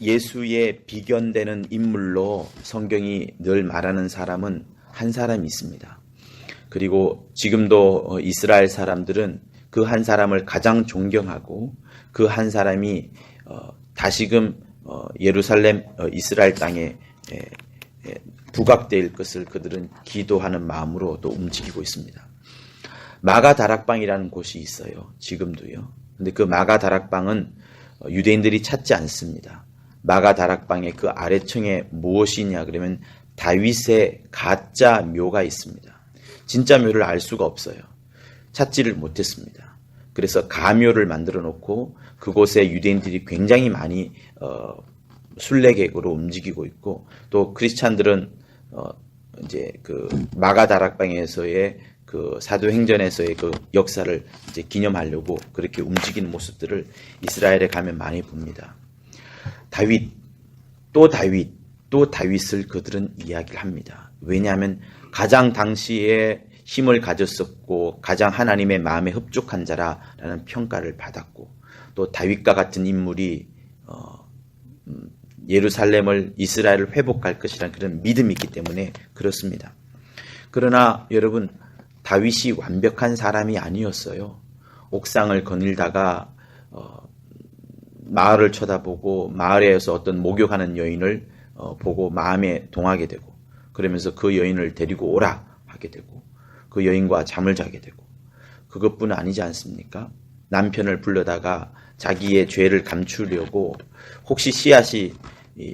예수의 비견되는 인물로 성경이 늘 말하는 사람은 한 사람이 있습니다. 그리고 지금도 이스라엘 사람들은 그 한 사람을 가장 존경하고 그 한 사람이 다시금 예루살렘 이스라엘 땅에 부각될 것을 그들은 기도하는 마음으로 또 움직이고 있습니다. 마가 다락방이라는 곳이 있어요. 지금도요. 근데 그 마가 다락방은 유대인들이 찾지 않습니다. 마가 다락방의 그 아래층에 무엇이냐 그러면 다윗의 가짜 묘가 있습니다. 진짜 묘를 알 수가 없어요. 찾지를 못했습니다. 그래서 가묘를 만들어 놓고 그곳에 유대인들이 굉장히 많이 순례객으로 움직이고 있고 또 크리스찬들은 이제 그 마가 다락방에서의 그 사도행전에서의 그 역사를 이제 기념하려고 그렇게 움직이는 모습들을 이스라엘에 가면 많이 봅니다. 다윗, 또 다윗을 그들은 이야기를 합니다. 왜냐하면 가장 당시에 힘을 가졌었고 가장 하나님의 마음에 흡족한 자라라는 평가를 받았고 또 다윗과 같은 인물이 예루살렘을 이스라엘을 회복할 것이라는 그런 믿음이 있기 때문에 그렇습니다. 그러나 여러분 다윗이 완벽한 사람이 아니었어요. 옥상을 거닐다가 마을을 쳐다보고 마을에서 어떤 목욕하는 여인을 보고 마음에 동하게 되고 그러면서 그 여인을 데리고 오라 하게 되고 그 여인과 잠을 자게 되고 그것뿐 아니지 않습니까? 남편을 불러다가 자기의 죄를 감추려고 혹시 씨앗이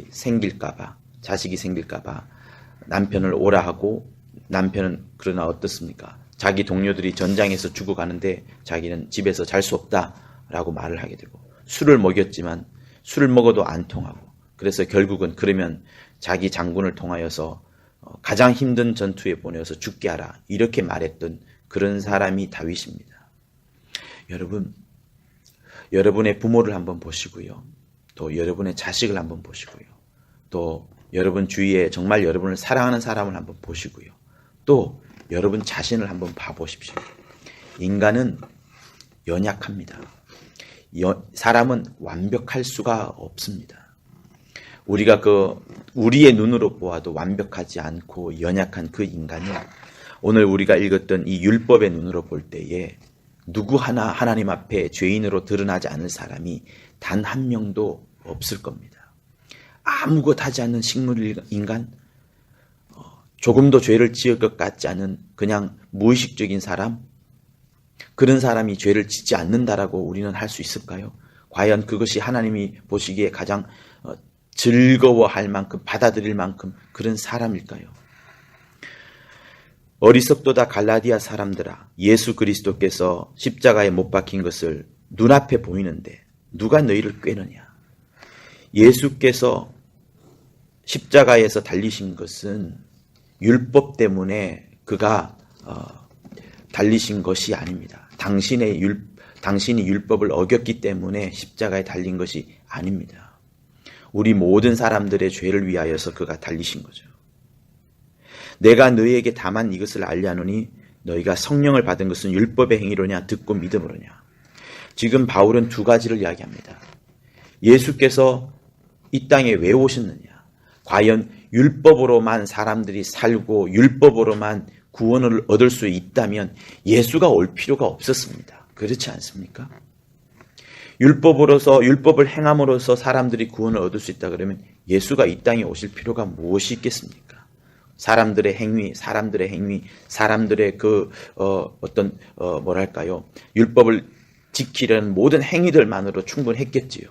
생길까봐 자식이 생길까봐 남편을 오라 하고 남편은 그러나 어떻습니까? 자기 동료들이 전장에서 죽어가는데 자기는 집에서 잘 수 없다라고 말을 하게 되고 술을 먹였지만 술을 먹어도 안 통하고 그래서 결국은 그러면 자기 장군을 통하여서 가장 힘든 전투에 보내어서 죽게 하라 이렇게 말했던 그런 사람이 다윗입니다. 여러분, 여러분의 부모를 한번 보시고요. 또 여러분의 자식을 한번 보시고요. 또 여러분 주위에 정말 여러분을 사랑하는 사람을 한번 보시고요. 또 여러분 자신을 한번 봐보십시오. 인간은 연약합니다. 사람은 완벽할 수가 없습니다. 우리가 우리의 눈으로 보아도 완벽하지 않고 연약한 그 인간이 오늘 우리가 읽었던 이 율법의 눈으로 볼 때에 누구 하나 하나님 앞에 죄인으로 드러나지 않을 사람이 단 한 명도 없을 겁니다. 아무것도 하지 않는 식물 인간, 조금도 죄를 지을 것 같지 않은 그냥 무의식적인 사람, 그런 사람이 죄를 짓지 않는다라고 우리는 할 수 있을까요? 과연 그것이 하나님이 보시기에 가장 즐거워할 만큼 받아들일 만큼 그런 사람일까요? 어리석도다 갈라디아 사람들아, 예수 그리스도께서 십자가에 못 박힌 것을 눈앞에 보이는데 누가 너희를 꾀느냐? 예수께서 십자가에서 달리신 것은 율법 때문에 그가 달리신 것이 아닙니다. 당신이 율법을 어겼기 때문에 십자가에 달린 것이 아닙니다. 우리 모든 사람들의 죄를 위하여서 그가 달리신 거죠. 내가 너희에게 다만 이것을 알려하노니 너희가 성령을 받은 것은 율법의 행위로냐 듣고 믿음으로냐. 지금 바울은 두 가지를 이야기합니다. 예수께서 이 땅에 왜 오셨느냐. 과연 율법으로만 사람들이 살고 율법으로만 구원을 얻을 수 있다면 예수가 올 필요가 없었습니다. 그렇지 않습니까? 율법을 행함으로써 사람들이 구원을 얻을 수 있다 그러면 예수가 이 땅에 오실 필요가 무엇이 있겠습니까? 사람들의 행위, 사람들의 율법을 지키려는 모든 행위들만으로 충분했겠지요.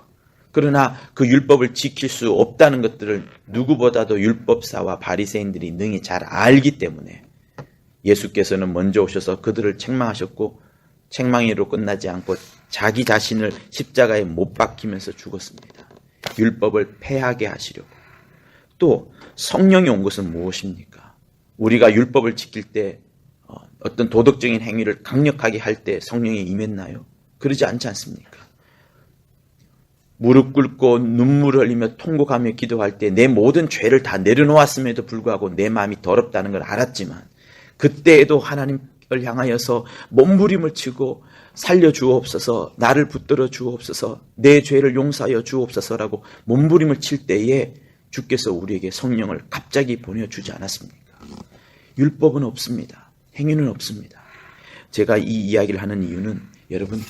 그러나 그 율법을 지킬 수 없다는 것들을 누구보다도 율법사와 바리새인들이 능히 잘 알기 때문에 예수께서는 먼저 오셔서 그들을 책망하셨고 책망으로 끝나지 않고 자기 자신을 십자가에 못 박히면서 죽었습니다. 율법을 폐하게 하시려고. 또 성령이 온 것은 무엇입니까? 우리가 율법을 지킬 때 어떤 도덕적인 행위를 강력하게 할 때 성령이 임했나요? 그러지 않지 않습니까? 무릎 꿇고 눈물을 흘리며 통곡하며 기도할 때 내 모든 죄를 다 내려놓았음에도 불구하고 내 마음이 더럽다는 걸 알았지만 그때에도 하나님을 향하여서 몸부림을 치고 살려주옵소서, 나를 붙들어 주옵소서, 내 죄를 용서하여 주옵소서라고 몸부림을 칠 때에 주께서 우리에게 성령을 갑자기 보내주지 않았습니까? 율법은 없습니다. 행위는 없습니다. 제가 이 이야기를 하는 이유는 여러분,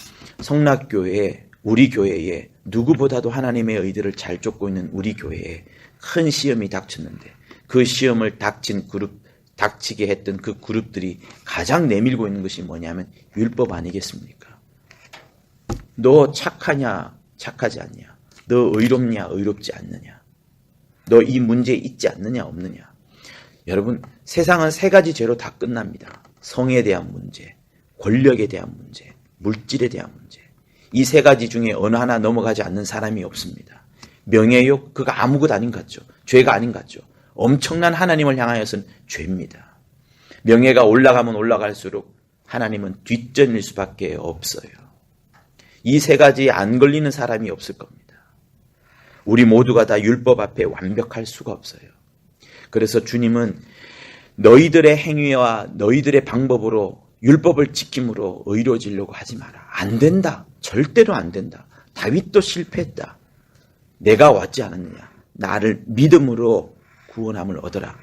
성락교회, 우리 교회에 누구보다도 하나님의 의들을 잘 쫓고 있는 우리 교회에 큰 시험이 닥쳤는데 그 시험을 닥치게 했던 그 그룹들이 가장 내밀고 있는 것이 뭐냐면 율법 아니겠습니까? 너 착하냐, 착하지 않냐? 너 의롭냐, 의롭지 않느냐? 너 이 문제에 있지 않느냐, 없느냐? 여러분, 세상은 세 가지 죄로 다 끝납니다. 성에 대한 문제, 권력에 대한 문제, 물질에 대한 문제. 이 세 가지 중에 어느 하나 넘어가지 않는 사람이 없습니다. 명예욕, 그거 아무것도 아닌 것 같죠? 죄가 아닌 것 같죠? 엄청난 하나님을 향하여서는 죄입니다. 명예가 올라가면 올라갈수록 하나님은 뒷전일 수밖에 없어요. 이 세 가지에 안 걸리는 사람이 없을 겁니다. 우리 모두가 다 율법 앞에 완벽할 수가 없어요. 그래서 주님은 너희들의 행위와 너희들의 방법으로 율법을 지킴으로 의로워지려고 하지 마라. 안 된다. 절대로 안 된다. 다윗도 실패했다. 내가 왔지 않았느냐. 나를 믿음으로 구원함을 얻어라.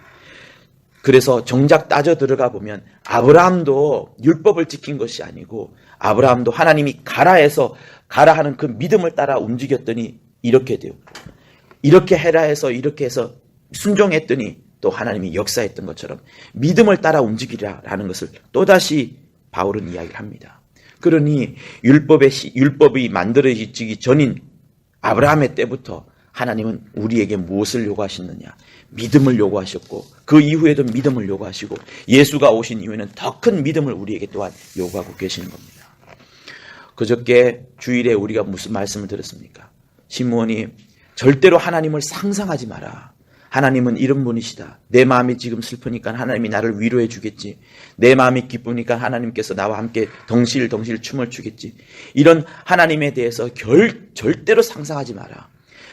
그래서 정작 따져 들어가 보면 아브라함도 율법을 지킨 것이 아니고 아브라함도 하나님이 가라 해서 가라 하는 그 믿음을 따라 움직였더니 이렇게 돼요. 이렇게 해라 해서 이렇게 해서 순종했더니 또 하나님이 역사했던 것처럼 믿음을 따라 움직이라라는 것을 또다시 바울은 이야기를 합니다. 그러니 율법이 만들어지기 전인 아브라함의 때부터 하나님은 우리에게 무엇을 요구하셨느냐? 믿음을 요구하셨고 그 이후에도 믿음을 요구하시고 예수가 오신 이후에는 더 큰 믿음을 우리에게 또한 요구하고 계시는 겁니다. 그저께 주일에 우리가 무슨 말씀을 들었습니까? 시므온이 절대로 하나님을 상상하지 마라. 하나님은 이런 분이시다. 내 마음이 지금 슬프니까 하나님이 나를 위로해 주겠지. 내 마음이 기쁘니까 하나님께서 나와 함께 덩실덩실 춤을 추겠지. 이런 하나님에 대해서 절대로 상상하지 마라.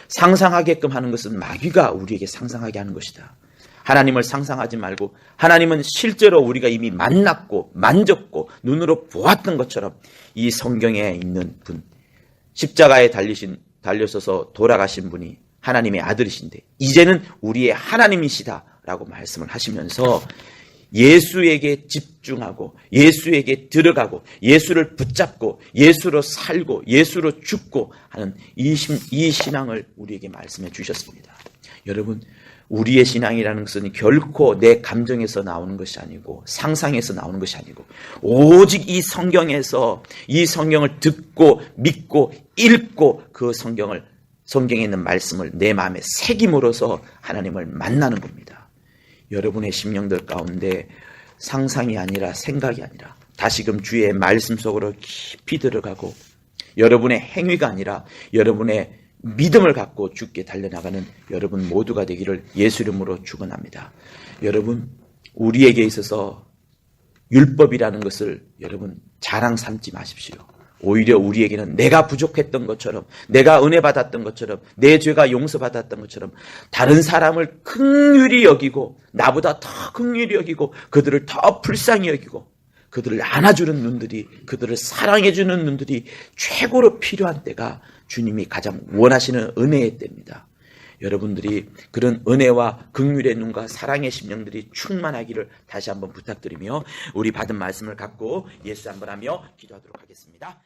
상상하게끔 하는 것은 마귀가 우리에게 상상하게 하는 것이다. 하나님을 상상하지 말고 하나님은 실제로 우리가 이미 만났고 만졌고 눈으로 보았던 것처럼 이 성경에 있는 분, 십자가에 달려서서 돌아가신 분이 하나님의 아들이신데 이제는 우리의 하나님이시다라고 말씀을 하시면서 예수에게 집중하고 예수에게 들어가고 예수를 붙잡고 예수로 살고 예수로 죽고 하는 이 신앙을 우리에게 말씀해 주셨습니다. 여러분, 우리의 신앙이라는 것은 결코 내 감정에서 나오는 것이 아니고 상상에서 나오는 것이 아니고 오직 이 성경에서 이 성경을 듣고 믿고 읽고 그 성경에 있는 말씀을 내 마음에 새김으로써 하나님을 만나는 겁니다. 여러분의 심령들 가운데 상상이 아니라 생각이 아니라 다시금 주의 말씀 속으로 깊이 들어가고 여러분의 행위가 아니라 여러분의 믿음을 갖고 주께 달려나가는 여러분 모두가 되기를 예수 이름으로 축원합니다. 여러분, 우리에게 있어서 율법이라는 것을 여러분 자랑 삼지 마십시오. 오히려 우리에게는 내가 부족했던 것처럼 내가 은혜 받았던 것처럼 내 죄가 용서받았던 것처럼 다른 사람을 긍휼히 여기고 나보다 더 긍휼히 여기고 그들을 더 불쌍히 여기고 그들을 안아주는 눈들이 그들을 사랑해주는 눈들이 최고로 필요한 때가 주님이 가장 원하시는 은혜의 때입니다. 여러분들이 그런 은혜와 긍휼의 눈과 사랑의 심령들이 충만하기를 다시 한번 부탁드리며 우리 받은 말씀을 갖고 예수 한번 하며 기도하도록 하겠습니다.